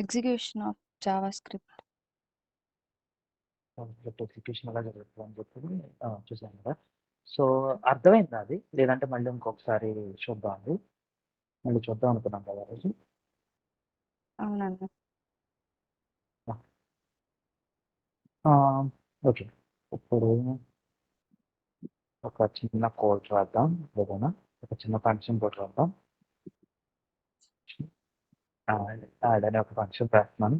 Execution of JavaScript. Execution ఎలా జరుగుతుంది అని చెప్పి చూసాను కదా. సో అర్థమైందా అది? లేదంటే మళ్ళీ ఇంకొకసారి చూద్దాం అది. మళ్ళీ చూద్దాం అనుకున్నాం కదా రోజు. అవునండి. ఓకే, ఇప్పుడు ఒక చిన్న కోడ్ రాద్దాం. ఏదైనా ఒక చిన్న ఫంక్షన్ కోడ్ రాద్దాం. యాడ్ అనే ఒక ఫంక్షన్ రాస్తున్నాను.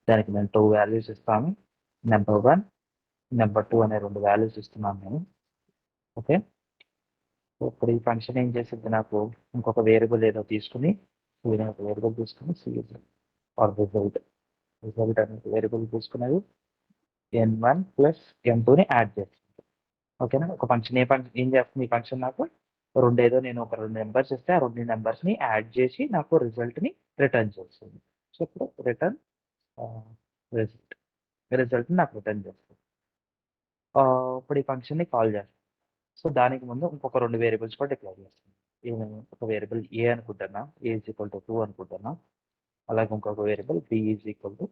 దానికి నేను 2 వాల్యూస్ ఇస్తాను. నెంబర్ 1, నెంబర్ 2 అనే 2 వాల్యూస్ ఇస్తున్నాను నేను. ఓకే, ఇప్పుడు ఈ ఫంక్షన్ ఏం చేసింది, నాకు ఇంకొక వేరియబుల్ ఏదో తీసుకుని ఒక వేరియబుల్ తీసుకుని ఆర్ రిజల్ట్ అనే వేరియబుల్ తీసుకున్నది n1 ప్లస్ n2ని యాడ్ చేస్తుంది. ఓకేనా, ఒక ఫంక్షన్ ఏం చేస్తుంది ఈ ఫంక్షన్, నాకు నేను ఒక 2 నెంబర్స్ ఇస్తే ఆ 2 నెంబర్స్ని యాడ్ చేసి నాకు రిజల్ట్ని రిటర్న్ చేస్తుంది. సో ఇప్పుడు రిటర్న్ రిజల్ట్ని నాకు రిటర్న్ చేస్తుంది. ఇప్పుడు ఈ ఫంక్షన్ని కాల్ చేస్తాను. సో దానికి ముందు ఇంకొక 2 వేరియబుల్స్ కూడా డిక్లేర్ చేస్తాను. ఒక వేరియబుల్ ఏ అనుకుంటున్నా, ఏ ఈజ్ ఈక్వల్ టు 2 అనుకుంటున్నా. అలాగే ఇంకొక variable B is equal to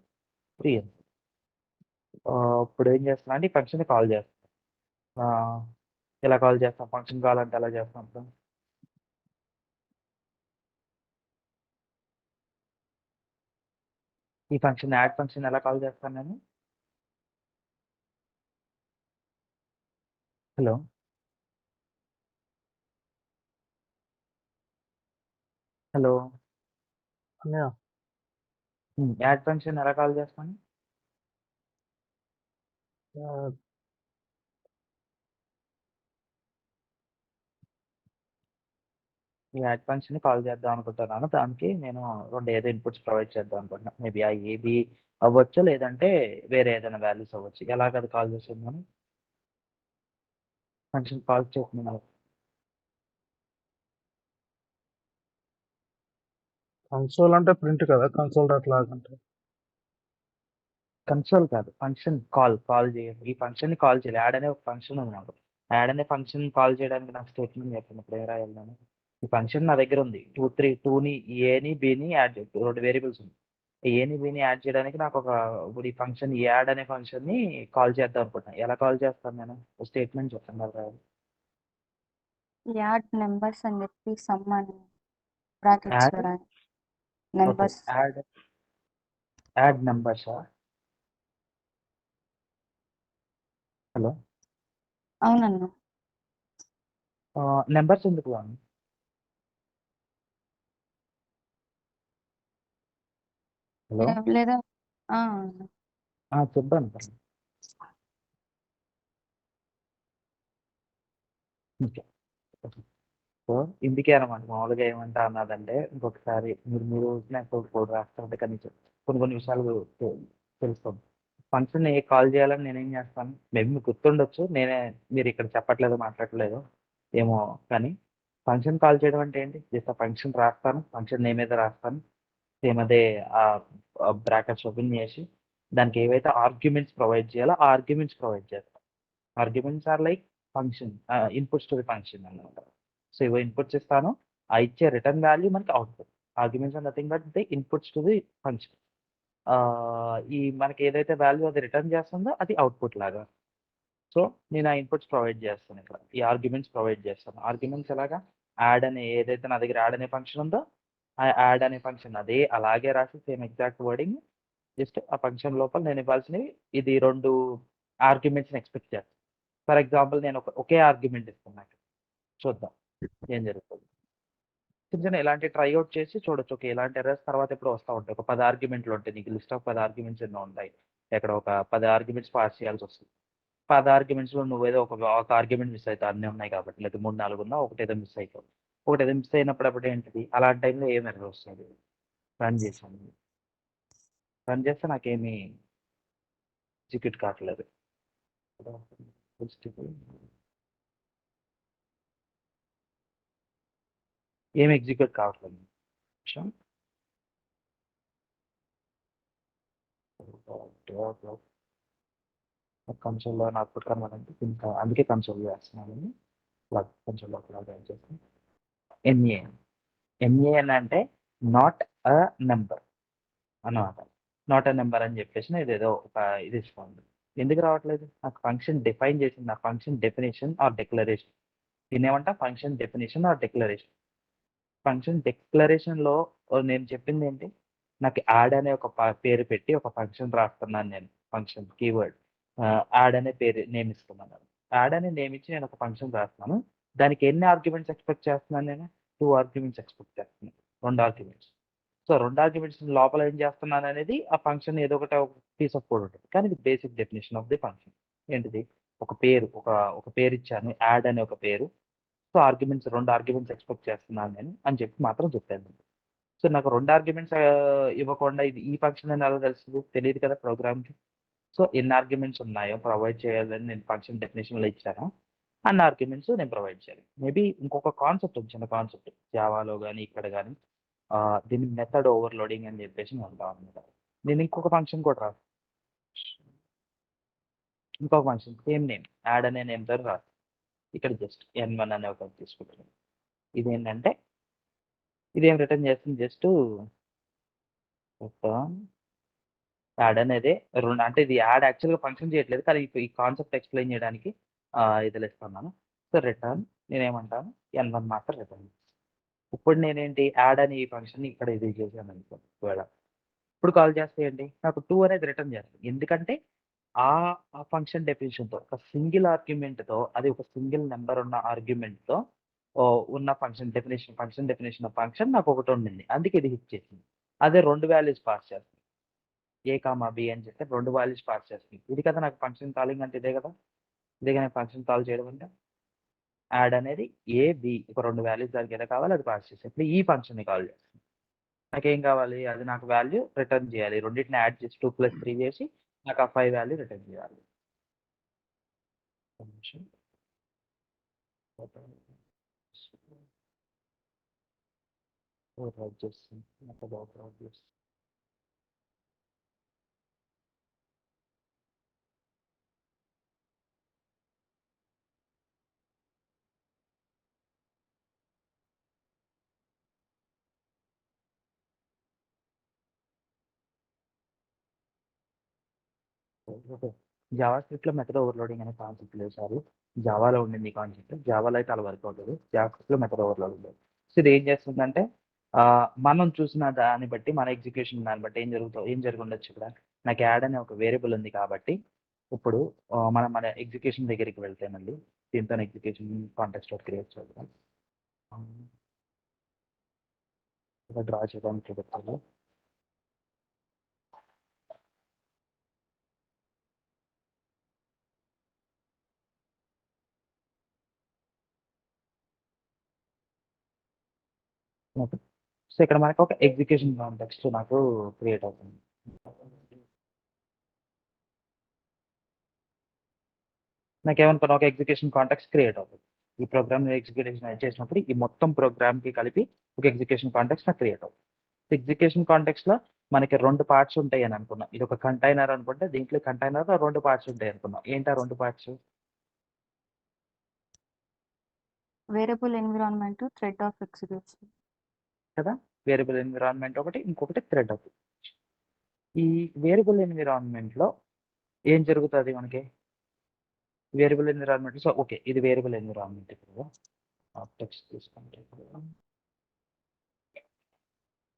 3 అని. ఇప్పుడు ఏం చేస్తున్నా అంటే ఈ ఫంక్షన్ని కాల్ చేస్తాను. ఎలా కాల్ చేస్తాం, ఫంక్షన్ కావాలంటే ఎలా చేస్తాం ఇప్పుడు? ఈ ఫంక్షన్ యాడ్ ఫంక్షన్ ఎలా కాల్ చేస్తాను నేను? హలో, హలో, అన్నయ్య యాడ్ ఫంక్షన్ ఎలా కాల్ చేస్తాను? ఆ, ఈ యాడ్ ఫంక్షన్ని కాల్ చేద్దాం అనుకుంటున్నాను. దానికి నేను 2 ఏదో ఇన్పుట్స్ ప్రొవైడ్ చేద్దాం అనుకుంటున్నాను. మేబీ ఆ ఏబి అవ్వచ్చు, లేదంటే వేరే ఏదైనా వాల్యూస్ అవ్వచ్చు. ఎలాగ అది కాల్ చేస్తుంది మనం? ఫంక్షన్ కాల్ చేస్తున్నాను. కన్సోల్ అంటే ప్రింట్ కదా, కన్సోల్ డాట్ లాగ్ అంటే. కన్సోల్ కాదు, ఫంక్షన్ కాల్ చేయాలి. ఈ ఫంక్షన్ని కాల్ చేయాలి. యాడ్ అనే ఒక ఫంక్షన్ ఉంది నాకు. యాడ్ అనే ఫంక్షన్ కాల్ చేయడానికి నాకు స్టేట్మెంట్ చెప్పండి. ఇప్పుడు ఏ రాయాలి నేను? ఈ ఫంక్షన్ నా దగ్గర ఉంది. 2ని ఏని బిని యాడ్ 2 వేరియబుల్స్ ఉంది. ఏని బిని యాడ్ చేయడానికి నాకు ఇప్పుడు ఈ ఫంక్షన్ యాడ్ అనే ఫంక్షన్ని కాల్ చేద్దాం అనుకుంటున్నాను. ఎలా కాల్ చేస్తాను నేను? స్టేట్మెంట్ చెప్పండి నాకు రాయాలి. యాడ్ నెంబర్స్ అని చెప్పి సమ్ అని బ్రాకెట్స్ యాడ్ నెంబర్స్. యాడ్ నెంబర్సా? హలో, అవునన్నా. నెంబర్స్ ఎందుకు వాడు? హలో, లేదా చెప్పండి. ఓకే, సో ఇందుకే అనమాట మామూలుగా ఏమంటా అన్నదంటే, ఇంకొకసారి మీరు నాకు కోడ్ రాస్తుంటే కనీసం కొన్ని విషయాలు తెలుసుకోండి. ఫంక్షన్ ఏ కాల్ చేయాలని నేనేం చేస్తాను, మేబీ మీకు గుర్తుండొచ్చు, మీరు ఇక్కడ చెప్పట్లేదు మాట్లాడట్లేదు ఏమో, కానీ ఫంక్షన్ కాల్ చేయడం అంటే ఏంటి, జస్ట్ ఆ ఫంక్షన్ రాస్తాను, ఫంక్షన్ నేమ్ మీద రాస్తాను, సేమ్ అదే బ్రాకెట్స్ ఓపెన్ చేసి దానికి ఏవైతే ఆర్గ్యుమెంట్స్ ప్రొవైడ్ చేయాలో ఆ ఆర్గ్యుమెంట్స్ ప్రొవైడ్ చేస్తాను. Arguments are like function inputs to the function అనమాట. సో ఇవో ఇన్పుట్స్ ఇస్తాను, ఆ ఇచ్చే రిటర్న్ వాల్యూ మనకి output. Arguments are nothing but the inputs to the function. ఈ మనకి ఏదైతే వాల్యూ అది రిటర్న్ చేస్తుందో అది అవుట్పుట్ లాగా. సో నేను ఆ ఇన్పుట్స్ ప్రొవైడ్ చేస్తాను. ఇక్కడ ఈ ఆర్గ్యుమెంట్స్ ప్రొవైడ్ చేస్తాను. ఆర్గ్యుమెంట్స్ ఎలాగా, యాడ్ అనే ఏదైతే నా దగ్గర యాడ్ అనే ఫంక్షన్ ఉందో ఆ యాడ్ అనే ఫంక్షన్ అదే అలాగే రాసి సేమ్ ఎగ్జాక్ట్ వర్డింగ్ జస్ట్ ఆ ఫంక్షన్ లోపల నేను ఇవ్వాల్సినవి ఇది 2 ఆర్గ్యుమెంట్స్ని ఎక్స్పెక్ట్ చేస్తాను. ఫర్ ఎగ్జాంపుల్ నేను ఒకే ఆర్గ్యుమెంట్ ఇస్తున్నాను. చూద్దాం ఏం జరుగుతుంది. చిన్న ఇలాంటి ట్రై అవుట్ చేసి చూడొచ్చు. ఓకే, ఇలాంటి ఎర్రర్స్ తర్వాత ఎప్పుడు వస్తూ ఉంటాయి. ఒక 10 ఆర్గ్యుమెంట్లు ఉంటాయి, నీకు లిస్ట్ ఆఫ్ 10 ఆర్గ్యుమెంట్స్ ఎన్నో ఉంటాయి. ఎక్కడ ఒక 10 ఆర్గ్యుమెంట్స్ పాస్ చేయాల్సి వస్తుంది. 10 ఆర్గ్యుమెంట్స్లో నువ్వేదో ఒక ఆర్గ్యుమెంట్ మిస్ అవుతావు, అన్నీ ఉన్నాయి కాబట్టి. లేదా 3, 4 ఉన్నా ఒకటేదో మిస్ అవుతావు. ఒకటేదో మిస్ అయినప్పుడు అప్పుడు ఏంటిది, అలాంటి టైంలో ఏం ఎర్రర్ వస్తుంది? రన్ చేశాను, రన్ చేస్తే నాకేమీ ఎగ్జిక్యూట్ కావట్లేదు. ఏమి ఎగ్జిక్యూట్ కావట్లేదు. కన్సోల్‌లో అవుట్‌పుట్ కనబడండి. ఇంకా అందుకే కన్సోల్ చేస్తున్నాను. కన్సోల్‌లో లాగిన్ చేసి ఎన్ఏఎన్ అంటే నాట్ అ నంబర్. అన్నమాట. నాట్ ఎ నంబర్ అని చెప్పేసి ఇదేదో ఒక ఇది ఇస్తుంది. ఎందుకు రావట్లేదు? నాకు ఫంక్షన్ డిఫైన్ చేసింది. నా ఫంక్షన్ డెఫినిషన్ ఆర్ డిక్లరేషన్. దీన్నేమంటా? Function definition or declaration. Function డిక్లరేషన్‌లో నేను చెప్పిందేంటి? నాకు యాడ్ అనే ఒక పేరు పెట్టి ఒక ఫంక్షన్ రాస్తున్నాను నేను. Function keyword. యాడ్ అనే పేరు నేమ్ ఇస్తున్నాను. యాడ్ అనే నేమ్ ఇచ్చి నేను ఒక ఫంక్షన్ రాస్తున్నాను. దానికి ఎన్ని ఆర్గ్యుమెంట్స్ ఎక్స్‌పెక్ట్ చేస్తున్నాను నేను? 2 ఆర్గ్యుమెంట్స్ ఎక్స్‌పెక్ట్ చేస్తున్నాను. 2 ఆర్గ్యుమెంట్స్. సో, 2 ఆర్గ్యుమెంట్స్ లోపల ఏం చేస్తున్నాననేది ఆ ఫంక్షన్ ఏదో ఒకటి ఒక పీస్ ఆఫ్ కోడ్ ఉంటుంది. కానీ ఇది basic definition of the function. ఏంటిది? ఒక పేరు ఒక పేరిచ్చాను. యాడ్ అనే ఒక పేరు. సో, 2 ఆర్గ్యుమెంట్స్ ఎక్స్‌పెక్ట్ చేస్తున్నాను నేను అని చెప్పి మాత్రం చెప్పాను. సో, నాకు 2 ఆర్గ్యుమెంట్స్ ఇవ్వకుండా ఇది ఈ ఫంక్షన్ అని ఎలా తెలుస్తది? తెలీదు కదా ప్రోగ్రామ్‌కి. సో, ఎన్ని ఆర్గ్యుమెంట్స్ ఉన్నాయో ప్రొవైడ్ చేయాలని నేను ఫంక్షన్ డెఫినిషన్‌లో ఇచ్చానో, అన్ని ఆర్గ్యుమెంట్స్ నేను ప్రొవైడ్ చేయాలి. మేబీ ఇంకొక కాన్సెప్ట్ ఉంది. చిన్న కాన్సెప్ట్. జావాలో గాని, ఇక్కడ గాని దీన్ని మెథడ్ ఓవర్‌లోడింగ్ అని చెప్పేసి అంటాం అన్నమాట. నేను ఇంకొక ఫంక్షన్ కూడా రాస్తాను. ఇంకొక ఫంక్షన్ సేమ్ నేమ్ యాడ్ అనే నేమ్‌తోని రాస్తాను. ఇక్కడ జస్ట్ N1 అనే ఒకటి తీసుకుంటున్నాను. ఇదేంటంటే ఇదేం రిటర్న్ చేస్తుంది జస్టు రిటర్న్ యాడ్ అనేది అంటే ఇది యాడ్ యాక్చువల్‌గా ఫంక్షన్ చేయట్లేదు. కానీ ఈ కాన్సెప్ట్ ఎక్స్‌ప్లెయిన్ చేయడానికి ఇస్తున్నాను. సో, రిటర్న్ నేనేమంటాను N1 మాత్రం రిటర్న్. ఇప్పుడు నేనేంటి యాడ్ అని ఈ ఫంక్షన్‌ని ఇక్కడ ఇది చేశాననుకోండి ఒకవేళ. ఇప్పుడు కాల్ చేస్తే ఏంటి? నాకు 2 అనేది రిటర్న్ చేస్తుంది. ఎందుకంటే ఆ ఫంక్షన్ డెఫినిషన్‌తో ఒక సింగిల్ ఆర్గ్యుమెంట్‌తో అది ఒక సింగిల్ నంబర్ ఉన్న ఆర్గ్యుమెంట్‌తో ఉన్న ఫంక్షన్ డెఫినిషన్ ఆఫ్ ఫంక్షన్ నాకొకటి ఉండింది. అందుకే ఇది హిట్ చేసింది. అదే 2 వాల్యూస్ పాస్ చేస్తుంది. ఏ, బి అని చెప్పి 2 వాల్యూస్ పాస్ చేస్తుంది. ఇది కదా నాకు ఫంక్షన్ కాలింగ్ అంటే ఇదే కదా! ఇదేగా నేను ఫంక్షన్ కాల్ చేయడం అంటే. యాడ్ అనేది ఏ, బి ఒక 2 వాల్యూస్ దానికి ఏదో కావాలి అది పాస్ చేసి ఇప్పుడు ఈ ఫంక్షన్‌ని కాల్ చేస్తుంది. నాకేం కావాలి? అది నాకు వాల్యూ రిటర్న్ చేయాలి. రెండిటిని యాడ్ చేసి 2 + 3 చేసి నాకు ఆ 5 వాల్యూ రిటర్న్ చేయాలి. ఒక నిమిషం. రైట్ చేస్తాను. మెథడ్ ఓవర్లోడ్ చేస్తాను. ఓకే. జావా స్క్రిప్ట్‌లో మెథడ్ ఓవర్‌లోడింగ్ అనే కాన్సెప్ట్ లేదు సారీ. జావాలో ఉండింది ఈ కాన్సెప్ట్. జావాలో అయితే అలా వర్క్ అవ్వలేదు. జావా స్క్రిప్ట్‌లో మెథడ్ ఓవర్‌లోడింగ్ లేదు. సో, ఇది ఏం చేస్తుందంటే మనం చూసిన దాన్ని బట్టి మన ఎగ్జిక్యూషన్ దాన్ని బట్టి ఏం జరిగుండొచ్చు ఇక్కడ. నాకు యాడ్ అనే ఒక వేరియబుల్ ఉంది కాబట్టి ఇప్పుడు మనం మన ఎగ్జిక్యూషన్ దగ్గరికి వెళ్తే మళ్ళీ దీంతోని ఎగ్జిక్యూషన్ కాంటెక్స్ట్ ఒకటి క్రియేట్ చేద్దాం. ఇలా డ్రా చేయడానికి చూపిస్తాను. ఓకే. సో, ఇక్కడ మనకు ఒక ఎగ్జిక్యూషన్ కాంటెక్స్ట్ నాకు క్రియేట్ అవుతుంది. నాకేమనుకున్నా ఒక ఎగ్జిక్యూషన్ కాంటెక్స్ట్ క్రియేట్ అవుతుంది. ఈ ప్రోగ్రామ్ ఎగ్జిక్యూషన్ చేసినప్పుడు ఈ మొత్తం ప్రోగ్రామ్‌కి కలిపి ఒక ఎగ్జిక్యూషన్ కాంటెక్స్ట్ నాకు క్రియేట్ అవుతుంది. ఎగ్జిక్యూషన్ కాంటెక్స్ట్‌లో మనకి 2 పార్ట్స్ ఉంటాయని అనుకున్నాం. ఇదొక కంటైనర్ అనుకుంటే దీంట్లో కంటైనర్‌లో 2 పార్ట్స్ ఉంటాయనుకున్నాం. ఏంటా 2 parts? Variable environment, thread of execution. కదా! వేరియబుల్ ఎన్విరాన్మెంట్ ఒకటి, ఇంకొకటి థ్రెడ్ ఒకటి. ఈ వేరియబుల్ ఎన్విరాన్మెంట్‌లో ఏం జరుగుతది మనకి? Variable environment so, okay. ఇది వేరియబుల్ ఎన్విరాన్మెంట్ ఇప్పుడు. టెక్స్ట్ తీసుకుంటే ఇప్పుడు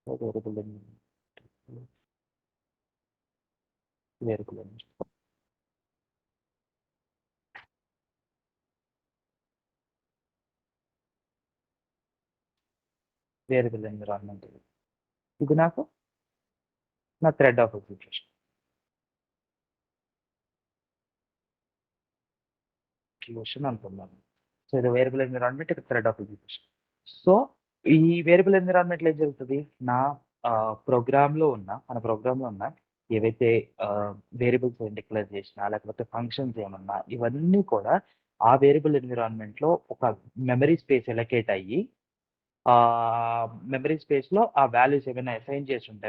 variable environment. Variable environment. Variable environment ఇది. ఇది నాకు నా థ్రెడ్ ఆఫ్ ఎగ్జిక్యూషన్. ఎగ్జిక్యూషన్ అనుకుందాం. సో, ఇది వేరియబుల్ ఎన్విరాన్మెంట్ ఇది థ్రెడ్ ఆఫ్ ఎగ్జిక్యూషన్. సో, ఈ వేరియబుల్ ఎన్విరాన్మెంట్‌లో ఏం జరుగుతది? నా మన ప్రోగ్రామ్‌లో ఉన్న ఏవైతే వేరియబుల్స్ డిక్లేర్ చేసినా, లేకపోతే ఫంక్షన్స్ ఏమన్నా ఇవన్నీ కూడా ఆ వేరియబుల్ ఎన్విరాన్మెంట్‌లో ఒక మెమరీ స్పేస్ ఎలొకేట్ అయ్యి మెమరీ స్పేస్‌లో ఆ వాల్యూస్ ఏమైనా అసైన్ చేసుంటే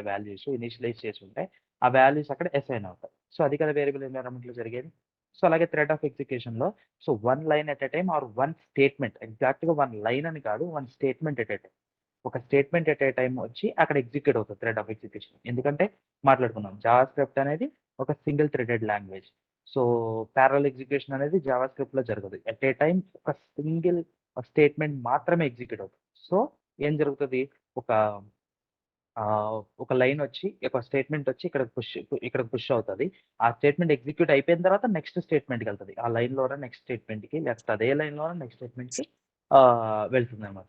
ఇనిషియలైజ్ చేసుంటే, ఆ వాల్యూస్ అక్కడ అసైన్ అవుతాయి. సో, అది కదా వేరియబుల్ ఎన్విరాన్మెంట్‌లో జరిగేది. సో, అలాగే థ్రెడ్ ఆఫ్ ఎగ్జిక్యూషన్‌లో so, 1 line at a time or 1 statement ఎగ్జాక్ట్‌గా 1 లైన్ అని కాదు. 1 స్టేట్మెంట్ ఎట్ ఎ టైమ్. ఒక స్టేట్మెంట్ ఎట్ ఏ టైమ్ వచ్చి అక్కడ ఎగ్జిక్యూట్ అవుతుంది థ్రెడ్ ఆఫ్ ఎగ్జిక్యూషన్. ఎందుకంటే మాట్లాడుకున్నాం జావా స్క్రిప్ట్ అనేది ఒక single threaded language. So parallel execution అనేది జావా స్క్రిప్ట్ లో జరగదు. ఎట్ ఏ టైమ్ ఒక సింగిల్ స్టేట్మెంట్ మాత్రమే ఎగ్జిక్యూట్ అవుతుంది. సో ఏం జరుగుతుంది, ఒక ఒక లైన్ వచ్చి ఒక స్టేట్మెంట్ వచ్చి ఇక్కడ పుష్ అవుతుంది. ఆ స్టేట్మెంట్ ఎగ్జిక్యూట్ అయిపోయిన తర్వాత నెక్స్ట్ స్టేట్మెంట్కి వెళ్తుంది. ఆ లైన్ లో నెక్స్ట్ స్టేట్మెంట్ కి, లేకపోతే అదే లైన్ లో నెక్స్ట్ స్టేట్మెంట్ కి వెళ్తుంది అనమాట.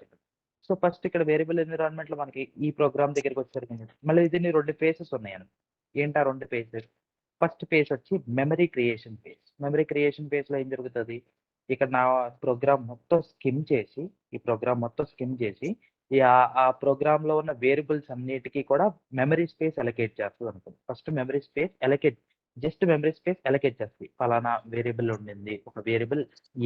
సో ఫస్ట్ ఇక్కడ వేరియబుల్ ఎన్విరాన్మెంట్ లో మనకి ఈ ప్రోగ్రామ్ దగ్గరికి వచ్చేసరికి మళ్ళీ దీన్ని 2 ఫేసెస్ ఉన్నాయని. ఏంటి ఆ 2 ఫేసెస్? ఫస్ట్ ఫేజ్ వచ్చి memory creation phase. Memory creation phase లో ఏం జరుగుతుంది, ఇక్కడ నా ప్రోగ్రామ్ మొత్తం స్కిమ్ చేసి ఆ ప్రోగ్రామ్ లో ఉన్న వేరియబుల్స్ అన్నిటికీ కూడా మెమరీ స్పేస్ అలొకేట్ చేస్తుంది అనుకోండి. ఫస్ట్ మెమరీ స్పేస్ అలొకేట్ చేస్తుంది. ఫలానా వేరియబుల్ ఉండింది, ఒక వేరియబుల్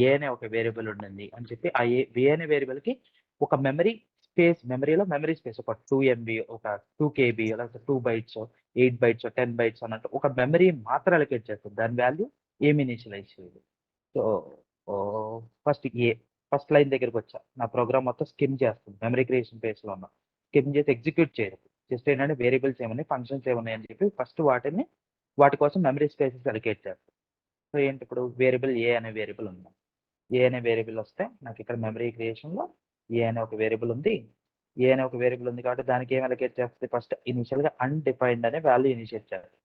ఏ అనే ఒక వేరియబుల్ ఉండింది అని చెప్పి ఆ ఏ అనే వేరియబుల్ కి ఒక మెమరీ స్పేస్, మెమరీలో మెమరీ స్పేస్ ఒక 2 MB, ఒక 2 KB, లేకపోతే 2 బైట్స్, 8 బైట్స్, 10 బైట్స్ అన్నట్టు ఒక మెమరీ మాత్రం అలొకేట్ చేస్తుంది. దాని వాల్యూ ఏమి ఇనిషియలైజ్ చేయదు. సో ఫస్ట్ లైన్ దగ్గరికి వచ్చా, నా ప్రోగ్రామ్ మొత్తం స్కిమ్ చేస్తుంది. మెమరీ క్రియేషన్ ఫేజ్ లో ఉన్నా, స్కిమ్ చేసి ఎగ్జిక్యూట్ చేయదు. జస్ట్ ఏంటంటే వేరియబుల్స్ ఏమన్నాయి, ఫంక్షన్స్ ఏమన్నాయి అని చెప్పి ఫస్ట్ వాటి కోసం మెమరీ స్పేసెస్ అలొకేట్ చేస్తుంది. సో ఏంటి, ఇప్పుడు వేరియబుల్ ఏ అనే వేరియబుల్ ఉంది. ఏ అనే వేరియబుల్ వస్తే నాకు ఇక్కడ మెమరీ క్రియేషన్ లో ఏ అనే ఒక వేరియబుల్ ఉంది. ఏ అనే ఒక వేరియబుల్ ఉంది కాబట్టి దానికి ఏం అలొకేట్ చేస్తుంది, ఫస్ట్ ఇనిషియల్ గా అన్డిఫైన్డ్ అనే వాల్యూ ఇనిషియేట్ చేస్తుంది.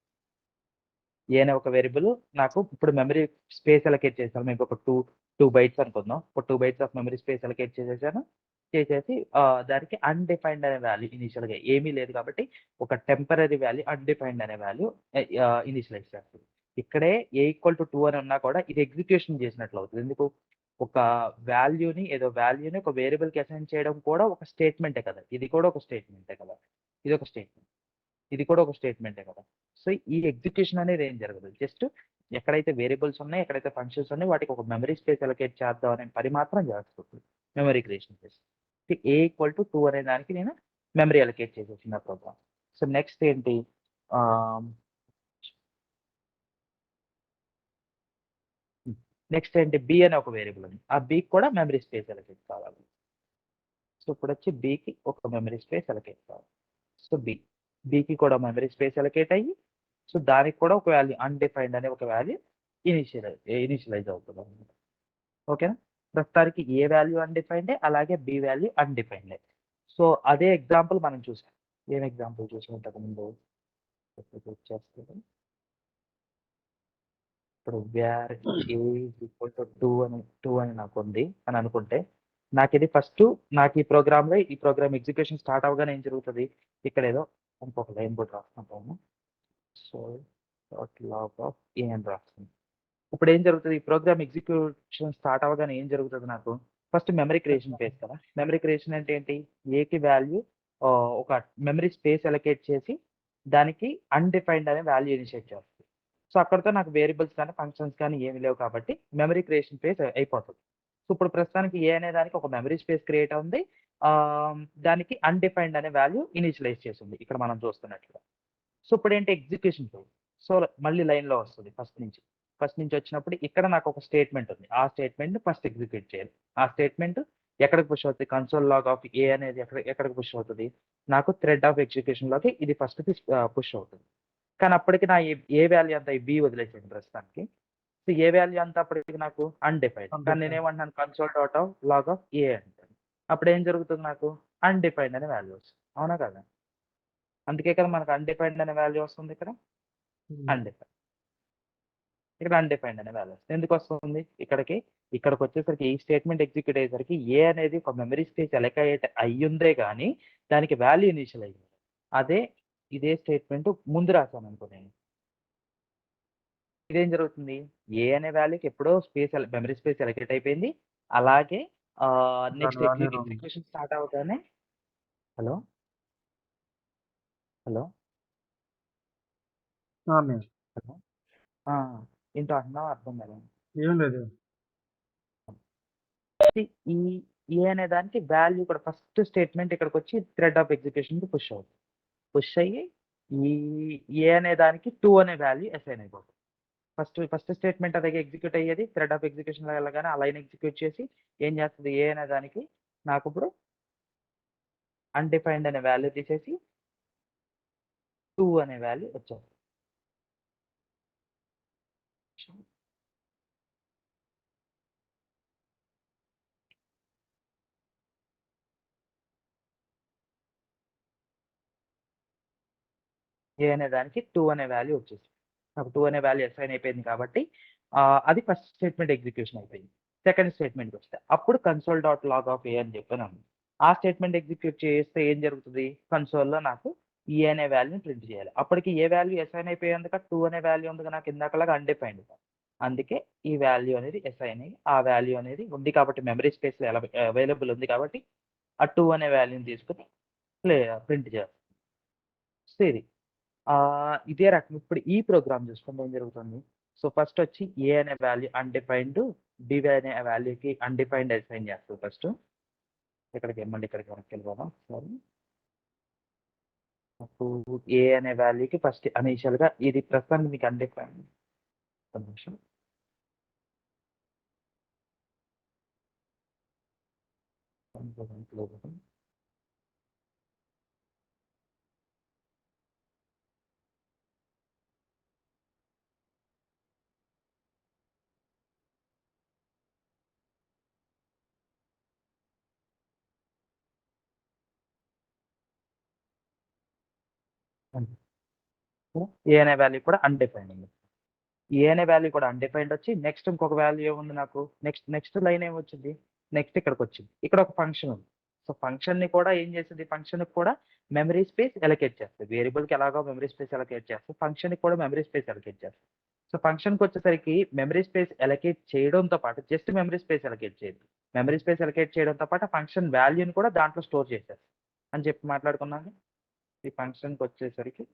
ఏ అనే ఒక వేరియబుల్ నాకు ఇప్పుడు మెమరీ స్పేస్ అలొకేట్ చేశాను. మీకు ఒక 2 బైట్స్ అనుకుందాం. ఒక 2 bytes of memory space allocate చేసేసి దానికి అన్డిఫైన్డ్ అనే వాల్యూ ఇనిషియల్ గా ఏమీ లేదు కాబట్టి ఒక టెంపరరీ వాల్యూ అన్డిఫైన్డ్ అనే వాల్యూ ఇనిషియలైజ్ చేస్తుంది. ఇక్కడే ఏ ఈక్వల్ టు 2 అని ఉన్నా కూడా ఇది ఎగ్జిక్యూషన్ చేసినట్లు అవుతుంది. ఎందుకు, ఒక వాల్యూని ఒక వేరియబుల్ కి అసైన్ చేయడం కూడా ఒక స్టేట్మెంటే కదా. ఇది కూడా ఒక స్టేట్మెంటే కదా. ఇది ఒక స్టేట్మెంట్, ఇది కూడా ఒక స్టేట్మెంటే కదా. సో ఈ ఎగ్జిక్యూషన్ అనేది ఏం జరగదు. జస్ట్ ఎక్కడైతే వేరియబుల్స్ ఉన్నాయి, ఎక్కడైతే ఫంక్షన్స్ ఉన్నాయి, వాటికి ఒక మెమరీ స్పేస్ అలొకేట్ చేద్దాం అనే పని మాత్రం చేస్తుంది memory creation phase. A equal to 2 అనే దానికి నేను మెమరీ అలొకేట్ చేసేసిన ప్రోగ్రామ్. సో నెక్స్ట్ ఏంటి, బి అనే ఒక వేరియబుల్ ఉంది. ఆ బి కూడా మెమరీ స్పేస్ అలొకేట్ కావాలి. సో ఇప్పుడు వచ్చి బికి ఒక మెమరీ స్పేస్ అలొకేట్ కావాలి. సో బికి కూడా మెమరీ స్పేస్ అలొకేట్ అయ్యి, సో దానికి కూడా ఒక వాల్యూ అన్డిఫైన్డ్ అనే ఒక వాల్యూ ఇనిషియలైజ్ అవుతుంది అనమాట. ఓకేనా, ప్రస్తుతానికి ఏ వాల్యూ అన్డిఫైన్డ్, అలాగే బి వాల్యూ అన్డిఫైన్డ్. సో అదే ఎగ్జాంపుల్ మనం చూసాం. ఏం ఎగ్జాంపుల్ చూసాం ఇంతకు ముందు, ఇప్పుడు వేర్ ఏ ఈక్వల్ టు 2 అని నాకు ఉంది అని అనుకుంటే, నాకు ఇది ఫస్ట్ నాకు ఈ ప్రోగ్రామ్ ఎగ్జిక్యూషన్ స్టార్ట్ అవ్వగానే ఏం జరుగుతుంది, ఇక్కడ ఏదో ఇంకొక లైన్ బోర్డ్ రాసుకుంటాము. సో లాగ్ ఆఫ్ ఏ అని రాస్తుంది. ఇప్పుడు ఏం జరుగుతుంది, ఈ ప్రోగ్రామ్ ఎగ్జిక్యూషన్ స్టార్ట్ అవ్వగానే ఏం జరుగుతుంది, నాకు ఫస్ట్ మెమరీ క్రియేషన్ ఫేజ్ కదా. మెమరీ క్రియేషన్ అంటే ఏంటి, ఏకి వాల్యూ ఒక మెమరీ స్పేస్ అలొకేట్ చేసి దానికి అన్డిఫైన్డ్ అనే వాల్యూ ఇనిషియేట్ చేస్తుంది. సో అక్కడితో నాకు వేరియబుల్స్ కానీ ఫంక్షన్స్ కానీ ఏమి లేవు కాబట్టి మెమరీ క్రియేషన్ ఫేజ్ అయిపోతుంది. సో ఇప్పుడు ప్రస్తుతానికి ఏ అనే దానికి ఒక మెమరీ స్పేస్ క్రియేట్ ఉంది, దానికి అన్డిఫైన్డ్ అనే వాల్యూ ఇనిషియలైజ్ చేసింది ఇక్కడ మనం చూస్తున్నట్లుగా. సో ఇప్పుడు ఏంటి, ఎగ్జిక్యూషన్ ఫేజ్. సో మళ్ళీ లైన్ లో వస్తుంది ఫస్ట్ నుంచి వచ్చినప్పుడు ఇక్కడ నాకు ఒక స్టేట్మెంట్ ఉంది. ఆ స్టేట్మెంట్ ఫస్ట్ ఎగ్జిక్యూట్ చేయాలి. ఆ స్టేట్మెంట్ ఎక్కడికి పుష్ అవుతుంది, కన్సోల్ లాగ్ ఆఫ్ ఏ అనేది ఎక్కడికి పుష్ అవుతుంది, నాకు థ్రెడ్ ఆఫ్ ఎగ్జిక్యూషన్ లోకి ఇది ఫస్ట్ పుష్ అవుతుంది. కానీ అప్పటికి నా ఏ వాల్యూ అంతా బి వదిలేసాను ప్రస్తుతానికి. సో ఏ వాల్యూ అంతా అప్పటికి నాకు అన్డిఫైన్డ్. కానీ నేనేమంటున్నాను, console dot of log of a అంటాను. అప్పుడు ఏం జరుగుతుంది, నాకు అన్డిఫైన్డ్ అనే వాల్యూ వస్తుంది. అవునా కదా, అందుకే కదా మనకు అన్డిఫైన్డ్ అనే వాల్యూ వస్తుంది ఇక్కడ. అన్డిఫైన్డ్ అనే వాల్యూ వస్తుంది. ఎందుకు వస్తుంది, ఇక్కడికి వచ్చేసరికి ఈ స్టేట్మెంట్ ఎగ్జిక్యూట్ అయ్యేసరికి ఏ అనేది ఒక మెమరీ స్పేస్ అలొకేట్ అయ్యిందే కానీ దానికి వాల్యూ ఇనిషియల్ అయ్యింది. ఇదే స్టేట్మెంట్ ముందు రాశాను అనుకో నేను, ఇదేం జరుగుతుంది, ఏ అనే వాల్యూకి ఎప్పుడో మెమరీ స్పేస్ అలొకేట్ అయిపోయింది. అలాగే నెక్స్ట్ ఎగ్జిక్యూషన్ స్టార్ట్ అవగానే హలో హలో ఏంటో అంటున్నావు, అర్థం కదా. ఏం లేదు. ఈ ఏ అనే దానికి వాల్యూ కూడా ఫస్ట్ స్టేట్మెంట్ ఇక్కడికి వచ్చి థ్రెడ్ ఆఫ్ ఎగ్జిక్యూషన్ కి పుష్ అయ్యి ఈ ఏ అనే దానికి 2 అనే వాల్యూ అసైన్ అయిపోతుంది. ఫస్ట్ స్టేట్మెంట్ అలాగే ఎగ్జిక్యూట్ అయ్యేది, థ్రెడ్ ఆఫ్ ఎగ్జిక్యూషన్ వెళ్ళగానే ఆ లైన్ ఎగ్జిక్యూట్ చేసి ఏం చేస్తుంది, ఏ అనే దానికి నాకు ఇప్పుడు అన్‌డిఫైన్డ్ అనే వాల్యూ తీసేసి 2 అనే వాల్యూ వచ్చేస్తుంది. ఏ అనే దానికి 2 అనే వాల్యూ వచ్చేసింది. నాకు 2 అనే వాల్యూ అసైన్ అయిపోయింది కాబట్టి అది ఫస్ట్ స్టేట్మెంట్ ఎగ్జిక్యూషన్ అయిపోయింది. సెకండ్ స్టేట్మెంట్‌కొస్తే అప్పుడు console dot log of a అని చెప్పాను. ఆ స్టేట్మెంట్ ఎగ్జిక్యూట్ చేస్తే ఏం జరుగుతది? కన్సోల్‌లో నాకు ఈ అనే వాల్యూని ప్రింట్ చేయాలి. అప్పటికి ఏ వాల్యూ అసైన్ అయిపోయింది కదా! 2 అనే వాల్యూ ఉందిగా నాకు ఇందాకలాగా అన్‌డిఫైన్డ్. అందుకే ఈ వాల్యూ అనేది అసైన్ అయ్యి, ఆ వాల్యూ అనేది ఉంది కాబట్టి మెమరీ స్పేస్‌లో అవైలబుల్ ఉంది కాబట్టి, ఆ 2 అనే వాల్యూని తీసుకొని ప్రింట్ చేస్తాం. సో ఇది. ఇదే రకం ఇప్పుడు ఈ ప్రోగ్రామ్ చూసుకుంటే ఏం జరుగుతుంది? సో ఫస్ట్ వచ్చి ఏ అనే వాల్యూ అన్‌డిఫైన్డ్, బి అనే వాల్యూకి అన్‌డిఫైన్డ్ అసైన్ చేస్తది ఫస్టు. ఇక్కడికి వెనక్కెళ్ళిపోదాం ఒకసారి. నాకు ఏ అనే వాల్యూకి ఫస్ట్ ఇనీషియల్‌గా ఇది ప్రస్తుతానికి మీకు అన్‌డిఫైన్డ్. ఒక్క నిమిషం. ఏ అనే వాల్యూ కూడా అన్‌డిఫైన్డ్ ఉంది. ఏ అనే వాల్యూ కూడా అన్‌డిఫైన్డ్ వచ్చి నెక్స్ట్ ఇంకొక వాల్యూ ఏముంది నాకు? నెక్స్ట్ లైన్ ఏమొచ్చింది? నెక్స్ట్ ఇక్కడికొచ్చింది. ఇక్కడ ఒక ఫంక్షన్ ఉంది. సో ఫంక్షన్‌ని కూడా ఏం చేస్తది? ఫంక్షన్‌కి కూడా మెమరీ స్పేస్ అలొకేట్ చేస్తది. వేరియబుల్‌కి ఎలాగో మెమరీ స్పేస్ అలొకేట్ చేస్తది. ఫంక్షన్‌కి కూడా మెమరీ స్పేస్ అలొకేట్ చేస్తది. సో ఫంక్షన్‌కొచ్చేసరికి మెమరీ స్పేస్ అలొకేట్ చేయడంతో పాటు జస్ట్ మెమరీ స్పేస్ అలొకేట్ చేయదు. మెమరీ స్పేస్ అలొకేట్ చేయడంతో పాటు ఫంక్షన్ వాల్యూని కూడా దాంట్లో స్టోర్ చేసేస్తది అని చెప్పి మాట్లాడుకున్నాము. ఈ ఫంక్షన్‌కొచ్చేసరికి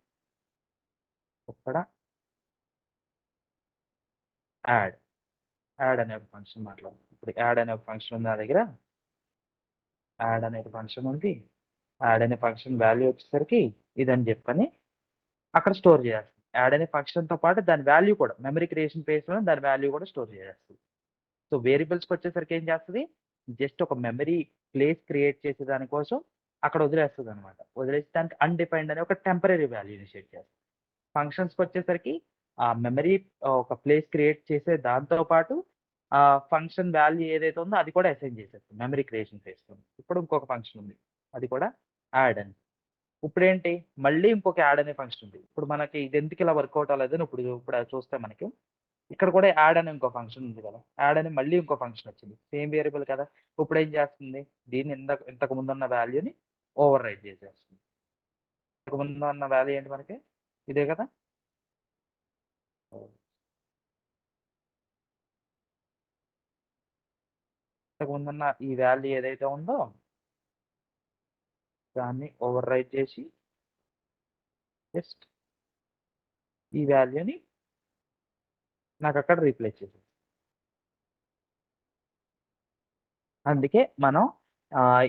ఇక్కడ యాడ్. యాడ్ అనే ఒక ఫంక్షన్ మాట్లాడదాం. ఇప్పుడు యాడ్ అనే ఒక ఫంక్షన్ ఉంది నా దగ్గర. యాడ్ అనే ఒక ఫంక్షన్ ఉంది. యాడ్ అనే ఫంక్షన్ వాల్యూ వచ్చేసరికి ఇదని చెప్పని అక్కడ స్టోర్ చేసేస్తుంది. యాడ్ అనే ఫంక్షన్‌తో పాటు దాని వాల్యూ కూడా మెమరీ క్రియేషన్ ఫేజ్‌లోనే దాని వాల్యూ కూడా స్టోర్ చేసేస్తది. సో వేరియబుల్స్‌కొచ్చేసరికి ఏం చేస్తది? జస్ట్ ఒక మెమరీ ప్లేస్ క్రియేట్ చేసే దాని కోసం అక్కడ వదిలేస్తదనమాట. వదిలేసి దానికి అన్‌డిఫైన్డ్ అనే ఒక టెంపరరీ వాల్యూ ఇనిషియేట్ చేస్తది. ఫంక్షన్స్‌కొచ్చేసరికి ఆ మెమరీ ఒక ప్లేస్ క్రియేట్ చేసే దాంతో పాటు ఫంక్షన్ వాల్యూ ఏదైతే ఉందో అది కూడా అసైన్ చేసేస్తుంది మెమరీ క్రియేషన్ ఫేజ్‌లో. ఇప్పుడు ఇంకొక ఫంక్షన్ ఉంది. అది కూడా యాడ్ అని. ఇప్పుడేంటి మళ్ళీ ఇంకొక యాడ్ అనే ఫంక్షన్ ఉంది. ఇప్పుడు మనకి ఇది ఎందుకు ఇలా వర్కౌట్ అవ్వలేదని ఇప్పుడు అది చూస్తే మనకి ఇక్కడ కూడా యాడ్ అని ఇంకో ఫంక్షన్ ఉంది కదా! యాడ్ అని మళ్ళీ ఇంకో ఫంక్షన్ వచ్చింది. సేమ్ వేరియబుల్ కదా! ఇప్పుడేం చేస్తుంది? దీన్ని ఇంతకు ముందున్న వాల్యూని ఓవర్ రైట్ చేసేస్తుంది. ఇంతకు ముందు ఉన్న వాల్యూ ఏంటి మనకి? ఇదే కదా! ఇంతకు ముందున్న ఈ వాల్యూ ఏదైతే ఉందో దాన్ని ఓవర్ రైట్ చేసి జస్ట్ ఈ వాల్యూని నాకక్కడ రీప్లేస్ చేసేది. అందుకే మనం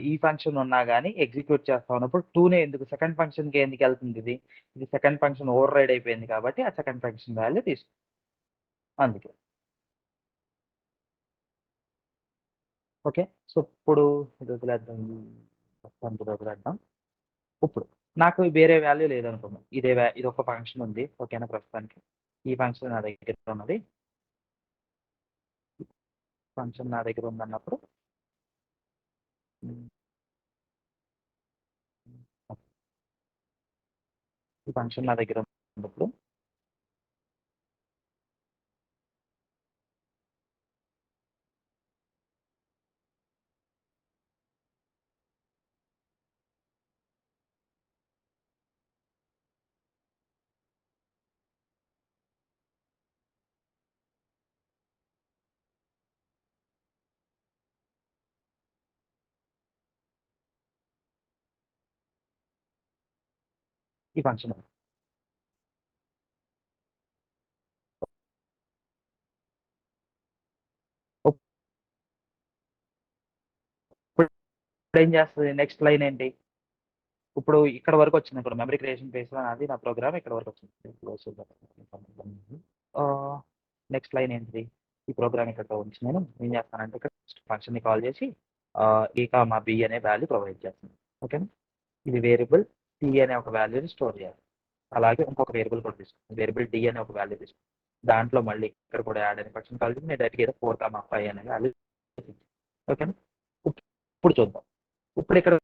ఈ ఫంక్షన్ ఉన్నా గాని ఎగ్జిక్యూట్ చేస్తా ఉన్నప్పుడు 2నే ఎందుకు సెకండ్ ఫంక్షన్‌కి ఎందుకెళ్తుంది ఇది? ఇది సెకండ్ ఫంక్షన్ ఓవర్ రైడ్ అయిపోయింది కాబట్టి ఆ సెకండ్ ఫంక్షన్ వాల్యూ అందుకే. ఓకే. సో, ఇప్పుడు ఇది వదిలేద్దాం. ప్రస్తుతానికి ఇది వదిలేద్దాం. ఇప్పుడు నాకు వేరే వాల్యూ లేదనుకుందాం. ఇదొక ఫంక్షన్ ఉంది. ఓకేనా ప్రస్తుతానికి. ఈ ఫంక్షన్ నా దగ్గర ఉన్నది. ఫంక్షన్ నా దగ్గర ఉందన్నప్పుడు హ్మ్. ఈ ఫంక్షన్ నా దగ్గర ఉన్నప్పుడు ఈ ఫంక్షన్ ఉంది. ఇప్పుడేం చేస్తది? నెక్స్ట్ లైన్ ఏంటి? ఇప్పుడు ఇక్కడ వరకు వచ్చింది. ఇప్పుడు మెమరీ క్రియేషన్ ఫేజ్‌లో నాది నా ప్రోగ్రామ్ ఇక్కడ వరకు వచ్చింది. క్లోజ్ చేద్దాం. ఆహ్, నెక్స్ట్ లైన్ ఏంటిది? ఈ ప్రోగ్రామ్ ఇక్కడితో ఉంచి నేను ఏం చేస్తానంటే ఇక్కడ ఫంక్షన్‌ని కాల్ చేసి ఏ, బి అనే వాల్యూ ప్రొవైడ్ చేస్తాను. ఓకేనా? ఇది వేరియబుల్ సి అనే ఒక వాల్యూని స్టోర్ చేయాలి. అలాగే ఇంకొక వేరియబుల్ కూడా తీసుకుంటాం. వేరియబుల్ డి అనే ఒక వాల్యూ తీసుకుంటాం. దాంట్లో మళ్ళీ ఇక్కడ కూడా యాడ్ అనే ఫంక్షన్ కలిపి నేను డైరెక్ట్గా ఏదో 4,5 అనే వాల్యూ. ఓకేనా? ఇప్పుడు చూద్దాం. ఇప్పుడు ఇక్కడ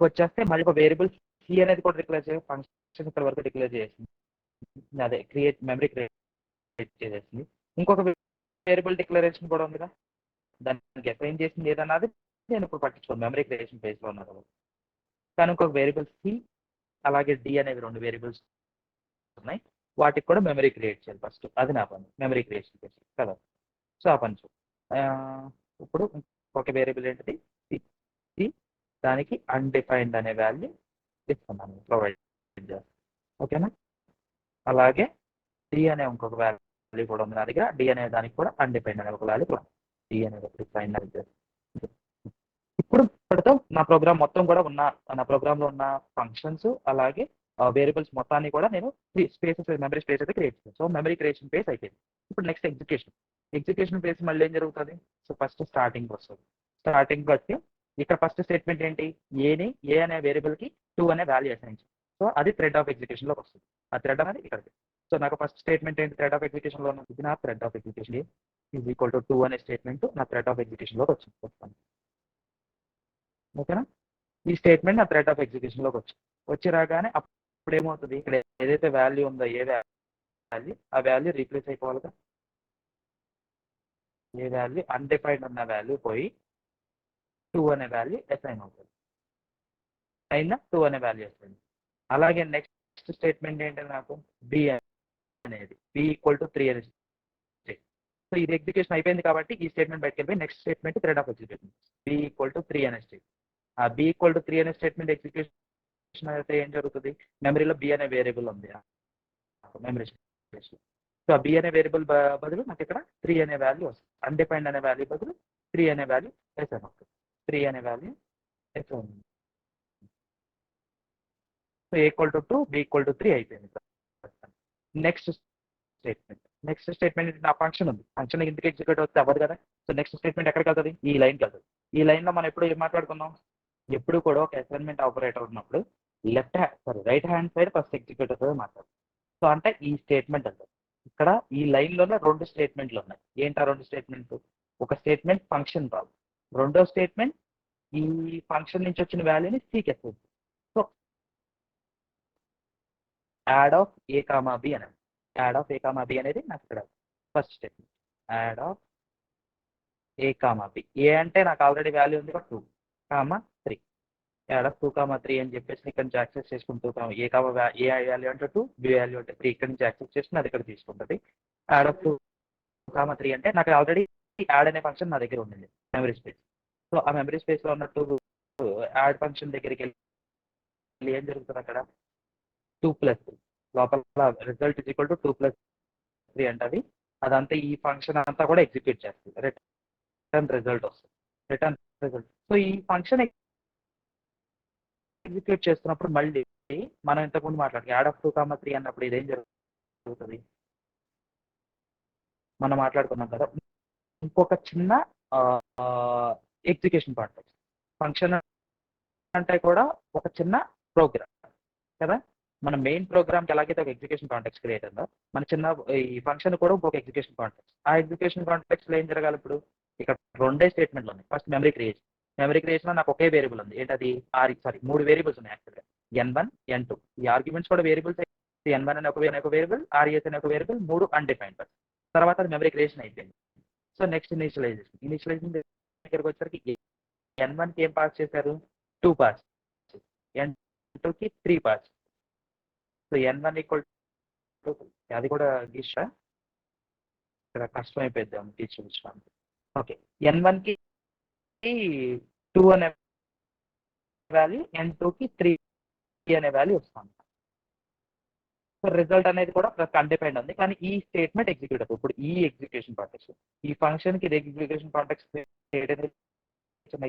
వచ్చేస్తే మళ్ళీ ఒక వేరియబుల్ సి అనేది కూడా డిక్లేర్ చేయాలి. ఫంక్షన్ ఇక్కడ వరకు డిక్లేర్ చేసింది. అదే క్రియేట్ మెమరీ క్రియేట్ చేసేసింది. ఇంకొక వేరియబుల్ డిక్లరేషన్ కూడా ఉందిగా, దానికి అసైన్ చేసింది ఏదన్నది నేను ఇప్పుడు పట్టించుకోను, మెమరీ క్రియేషన్ ఫేజ్లో ఉన్నారు కాబట్టి. కానీ ఇంకొక వేరియబుల్ సి అలాగే డి అనేవి 2 వేరియబుల్స్ ఉన్నాయి. వాటికి కూడా మెమరీ క్రియేట్ చేయాలి ఫస్ట్. అది నా పని, మెమరీ క్రియేషన్ ఫేజ్ కదా. సో ఆ పని ఇప్పుడు ఒక వేరియబుల్ ఏంటిది సి, దానికి అన్డిఫైన్డ్ అనే వాల్యూ ఇస్తున్నాను, ప్రొవైడ్ చేస్తాను. ఓకేనా? అలాగే డి అనే ఇంకొక వాల్యూ కూడా ఉంది నా దగ్గర. డి అనే దానికి కూడా అన్డిఫైన్డ్ అనే ఒక వాల్యూ కూడా. డి అనేది డిఫైన్ అనేది. ఇప్పుడు ఇప్పటితో నా ప్రోగ్రామ్ మొత్తం కూడా ఉన్న నా ప్రోగ్రామ్ లో ఉన్న ఫంక్షన్స్ అలాగే వేరియబుల్స్ మొత్తాన్ని కూడా నేను స్పేసెస్ మెమరీ స్పేస్ అయితే క్రియేట్ చేస్తాను. సో మెమరీ క్రియేషన్ ఫేస్ అయిపోయింది. ఇప్పుడు నెక్స్ట్ ఎగ్జిక్యూషన్ ఫేస్ మళ్ళీ ఏం జరుగుతుంది? సో ఫస్ట్ స్టార్టింగ్ వస్తుంది. స్టార్టింగ్ వచ్చి ఇక్కడ ఫస్ట్ స్టేట్మెంట్ ఏంటి? ఏ అనే వేరియబుల్ కి 2 అనే వాల్యూ అసైన్. సో అది థ్రెడ్ ఆఫ్ ఎగ్జిక్యూషన్ లోకి వస్తుంది. ఆ థ్రెడ్ అనేది ఇక్కడ. సో నాకు ఫస్ట్ స్టేట్మెంట్ ఏంటి? థ్రెడ్ ఆఫ్ ఎగ్జిక్యూషన్ లో ఇది నా thread of execution is equal to 2 అనే స్టేట్మెంట్ నా థ్రెడ్ ఆఫ్ ఎగ్జిక్యూషన్ లోకి వచ్చింది. ఓకేనా? ఈ స్టేట్మెంట్ నా థ్రెడ్ ఆఫ్ ఎగ్జిక్యూషన్ లోకి వచ్చి రాగానే అప్పుడు ఏమవుతుంది? ఇక్కడ ఏదైతే వాల్యూ ఉందో ఏ వాల్యూ, ఆ వాల్యూ రీప్లేస్ అయిపోవాలిగా. ఏ వాల్యూ అన్డిఫైన్డ్ ఉన్న వాల్యూ పోయి 2 అనే వాల్యూ అసైన్ అవుతుంది. అయినా 2 అనే వాల్యూ అసైన్. అలాగే నెక్స్ట్ స్టేట్మెంట్ ఏంటంటే నాకు బి అనేది బి ఈక్వల్ టు 3 అనేది. సో ఇది ఎగ్జిక్యూషన్ అయిపోయింది కాబట్టి ఈ స్టేట్మెంట్ బయటకు వెళ్ళిపోయి next statement thread of execution B equal to 3 అనే స్టేట్మెంట్. ఆ బి ఈక్వల్ టు 3 అనే స్టేట్మెంట్ ఎగ్జిక్యూషన్ అయితే ఏం జరుగుతుంది? మెమరీలో బి అనే వేరియబుల్ ఉంది మెమరీ. సో ఆ బి అనే వేరియబుల్ బదులు నాకు ఇక్కడ 3 అనే వాల్యూ వస్తుంది. అన్డిఫైన్డ్ అనే వాల్యూ బదులు 3 అనే వాల్యూ అసైన్ అవుతుంది. 3 అనే value assign. So A equal to 2 B equal to 3 అయిపోయింది. నెక్స్ట్ స్టేట్మెంట్ నా ఫంక్షన్ ఉంది. ఫంక్షన్ ఇంటికి ఎగ్జిక్యూట్ వస్తే అవ్వదు కదా. సో నెక్స్ట్ స్టేట్మెంట్ ఎక్కడికి వెళ్తుంది? ఈ లైన్కి వెళ్తుంది. ఈ లైన్లో మనం ఎప్పుడు ఏం మాట్లాడుకున్నాం? ఎప్పుడు కూడా ఒక అసైన్మెంట్ ఆపరేటర్ ఉన్నప్పుడు right hand side first execute అవుతుంది మాట్లాడు. సో అంటే ఈ స్టేట్మెంట్ అంటారు. ఇక్కడ ఈ లైన్లోనే 2 స్టేట్మెంట్లు ఉన్నాయి. ఏంటా 2 స్టేట్మెంట్లు? ఒక స్టేట్మెంట్ ఫంక్షన్ రాదు, రెండో స్టేట్మెంట్ ఈ ఫంక్షన్ నుంచి వచ్చిన వాల్యూని సీకెస్తుంది. So add of a comma B అనేది, add of a comma B అనేది నాకు ఇక్కడ first statement. Add of a comma B. A అంటే నాకు ఆల్రెడీ వాల్యూ ఉంది 2 కామా 3. యాడ్ ఆఫ్ 2 కామా 3 అని చెప్పేసి ఇక్కడ నుంచి యాక్సెస్ చేసుకుంటూ ఏ కామా ఏ వాల్యూ అంటే 2, బి వాల్యూ అంటే 3 ఇక్కడ నుంచి యాక్సెస్ చేసుకుని అది ఇక్కడ తీసుకుంటుంది. యాడ్ ఆఫ్ 2 కామా 3 అంటే నాకు ఆల్రెడీ యాడ్ అనే ఫంక్షన్ నా దగ్గర ఉండింది మెమరీ స్పేస్. సో ఆ మెమరీ స్పేస్ లో ఉన్నట్టు యాడ్ ఫంక్షన్ దగ్గరికి వెళ్ళి ఏం జరుగుతుంది? అక్కడ 2+3 లోపల రిజల్ట్ ఈజ్ ఈక్వల్ టు 2+3 అంటే అదంతా ఈ ఫంక్షన్ అంతా కూడా ఎగ్జిక్యూట్ చేస్తుంది. రిటర్న్ రిజల్ట్ వస్తుంది. Return result. సో ఈ ఫంక్షన్ ఎగ్జిక్యూట్ చేస్తున్నప్పుడు మళ్ళీ మనం ఇంతకుముందు మాట్లాడుతాం యాడ్ ఆఫ్ 2 కామా 3 అన్నప్పుడు ఇదేం జరుగుతుంది? మనం మాట్లాడుకున్నాం కదా, ఇంకొక చిన్న ఎగ్జిక్యూషన్ కాంటెక్స్ట్. ఫంక్షన్ అంటే కూడా ఒక చిన్న ప్రోగ్రామ్ కదా. మన మెయిన్ ప్రోగ్రామ్కి ఎలాగైతే ఒక ఎగ్జిక్యూషన్ కాంటెక్స్ట్ క్రియేట్ అయిందో మన చిన్న ఈ ఫంక్షన్ కూడా ఇంకొక ఎగ్జిక్యూషన్ కాంటెక్స్ట్. ఆ ఎగ్జిక్యూషన్ కాంటెక్స్ట్ లో ఏం జరగాలి? ఇప్పుడు ఇక్కడ 2 స్టేట్మెంట్లు ఉన్నాయి. ఫస్ట్ మెమరీ క్రియేషన్ లో నాకు ఒకే వేరియబుల్ ఉంది. ఏంటది? 3 వేరియబుల్స్ ఉన్నాయి యాక్చువల్గా, N1 N2. ఈ ఆర్గ్యుమెంట్స్ కూడా వేరియబుల్స్. N1 అనే ఒక వేరియబుల్, RES అనే ఒక వేరియబుల్, 3 అన్డిఫైన్డ్. తర్వాత అది మెమరీ క్రియేషన్ అయిపోయింది. సో నెక్స్ట్ ఇనిషియలైజేషన్ దగ్గరకు వచ్చేసరికి N1 కి ఏం పాస్ చేశారు? 2 పాస్. N2 కి 3 pass. So N1 equal to అది కూడా గీస్తా, ఇక్కడ కష్టం అయిపోద్దాం తీర్చుకోవడానికి. ఓకే, N1 కి 2 అనే వాల్యూ, N2 కి 3 అనే వాల్యూ వస్తుంది. సో రిజల్ట్ అనేది కూడా అన్డిఫైన్డ్ ఉంది, కానీ ఈ స్టేట్మెంట్ ఎగ్జిక్యూట్ అవుతుంది. ఇప్పుడు ఈ ఎగ్జిక్యూషన్ కాంటెక్స్ట్, ఈ ఫంక్షన్ కి ఎగ్జిక్యూషన్ కాంటెక్స్ట్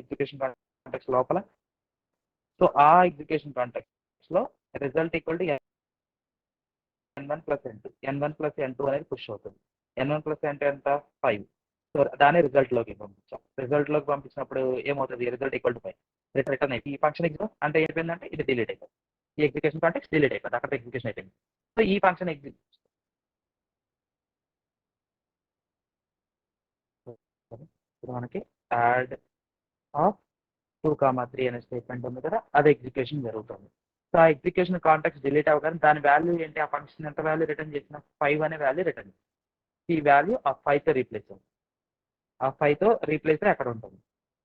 ఎగ్జిక్యూషన్ కాంటెక్స్ట్ లోపల. సో ఆ ఎగ్జిక్యూషన్ కాంటెక్స్ట్ లో result equal to N1 plus N2. N1 plus N2 అనేది పుష్ అవుతుంది. N1 ప్లస్ N2 ఎంత? 5. సో దాన్ని రిజల్ట్ లోకి పంపించాం. రిజల్ట్ లోకి పంపించినప్పుడు ఏమవుతుంది? Result equal to 5. రిటర్న్ అయిపోయి ఈ ఫంక్షన్ ఎగ్జిక్యూట్ అంటే అయిపోయిందంటే ఇది డిలీట్ అయిపోయింది. ఈ ఎగ్జిక్యూషన్ కాంటెక్స్ట్ డిలీట్ అయిపోయింది. అక్కడ ఎగ్జిక్యూషన్ అయిపోయింది. సో ఈ ఫంక్షన్ ఎగ్జిక్యూట్ ఇప్పుడు మనకి యాడ్ ఆఫ్ 2, 3 అనే స్టేట్మెంట్ ఉంది కదా, అది ఎగ్జిక్యూషన్ జరుగుతుంది. సో ఆ ఎగ్జిక్యూషన్ కాంటాక్ట్స్ డిలీట్ అవ్వగానే దాని వాల్యూ ఏంటి, ఆ ఫంక్షన్ ఎంత వాల్యూ రిటర్న్ చేసిన 5 అనే వాల్యూ రిటర్న్. ఈ వాల్యూ ఆ 5తో రీప్లేస్ అవుతుంది. ఆ 5తో రీప్లేస్ అక్కడ ఉంటుంది.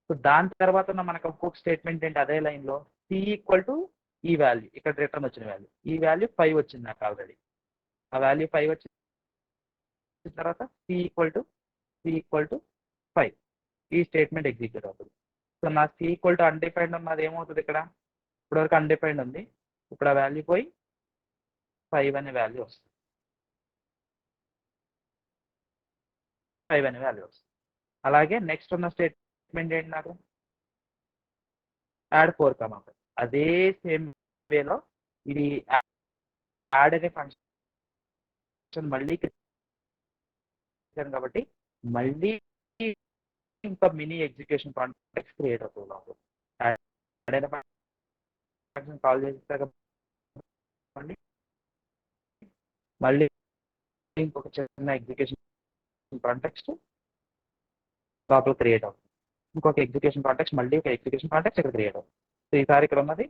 సో దాని తర్వాత ఉన్న మనకు ఇంకొక స్టేట్మెంట్ ఏంటి అదే లైన్లో సి ఈక్వల్ టు ఈ వాల్యూ, ఇక్కడ రిటర్న్ వచ్చిన వాల్యూ, ఈ వాల్యూ 5 వచ్చింది నాకు ఆల్రెడీ. ఆ వాల్యూ 5 వచ్చిన తర్వాత సి ఈక్వల్ టు 5 ఈ స్టేట్మెంట్ ఎగ్జిక్యూట్ అవుతుంది. సో నా సి ఈక్వల్ టు అన్డిఫైన్డ్ ఉన్నది ఏమవుతుంది, ఇక్కడ ఇప్పటివరకు అన్డిఫైన్డ్ ఉంది, ఇప్పుడు ఆ వాల్యూ పోయి 5 అనే వాల్యూ వస్తుంది. 5 అనే వాల్యూ వస్తుంది. అలాగే నెక్స్ట్ ఉన్న స్టేట్మెంట్ ఏంటి నాకు యాడ్ 4, అదే సేమ్ వేలో ఇది యాడ్ అనే ఫంక్షన్ మళ్ళీ కాబట్టి మళ్ళీ ఇంకా మినీ ఎగ్జిక్యూషన్ కాంటెక్స్ట్ క్రియేట్ అవుతుంది. యాడ్ అయిన ఫంక్షన్ కాల్ చేస్తారు కాబట్టి మళ్ళీ ఇంకొక చిన్న ఎగ్జిక్యూషన్ కాంటెక్స్ట్ లోపల క్రియేట్ అవుతుంది. ఇంకొక ఎగ్జిక్యూషన్ కాంటెక్స్ట్ మళ్ళీ ఒక ఎగ్జిక్యూషన్ కాంటెక్స్ట్ ఇక్కడ క్రియేట్ అవుతుంది. సో ఈసారి ఇక్కడ ఉన్నది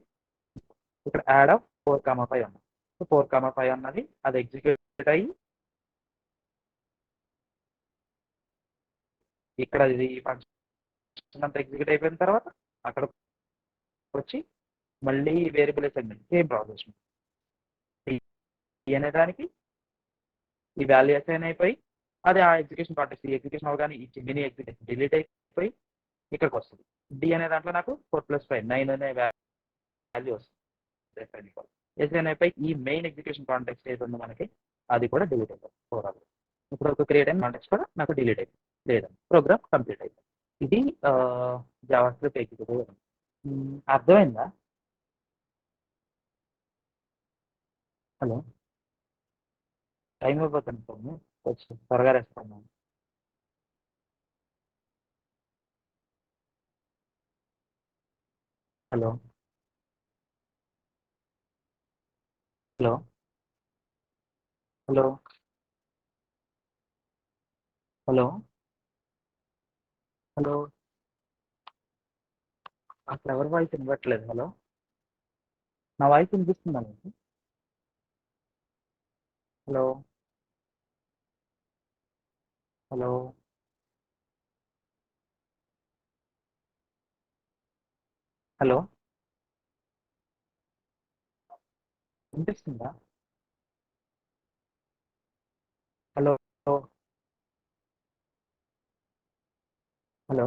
ఇక్కడ యాడ్ ఆఫ్ 4, 5 ఉన్నది. సో 4, 5 అన్నది అది ఎగ్జిక్యూట్ అయ్యి ఇక్కడ ఇది ఫంక్షన్ అంతా ఎగ్జిక్యూట్ అయిపోయిన తర్వాత అక్కడ వచ్చి మళ్ళీ వేరియబుల్ అసైన్మెంట్ సేమ్ ప్రాసెస్ అనే దానికి ఈ వాల్యూ అసైన్ అయిపోయి అది ఆ ఎగ్జిక్యూషన్ కాంటెక్స్ట్ ఈ ఎగ్జిక్యూషన్ అవగానే ఈ మినీ ఎగ్జిక్యూషన్ డిలీట్ అయిపోయి ఇక్కడికి వస్తుంది. డి అనే దాంట్లో నాకు 4+5 9 అనే వాల్యూ వస్తుంది. అసైన్ అయిపోయి ఈ మెయిన్ ఎగ్జిక్యూషన్ కాంటెక్స్ట్ ఏది ఉందో మనకి అది కూడా డిలీట్ అయిపోతుంది. ఓవరాల్ ఇప్పుడు క్రియేట్ అయిన కాంటెక్స్ట్ కూడా నాకు డిలీట్ అయిపోయింది. లేదండి ప్రోగ్రామ్ కంప్లీట్ అయిపోయింది. ఇది జావాస్క్రిప్ట్ ఎగ్జిక్యూటివ్. అర్థమైందా? హలో, టైం అయిపోతుంది కొంచెం త్వరగా రెస్పాండ్ అవ్వండి. Hello hello hello hello hello అసలు ఎవరి వాయిస్ వినబట్లేదు. హలో, నా వాయిస్ వినిపిస్తుందా మీకు? హలో హలో హలో వినిపిస్తుందా? Hello hello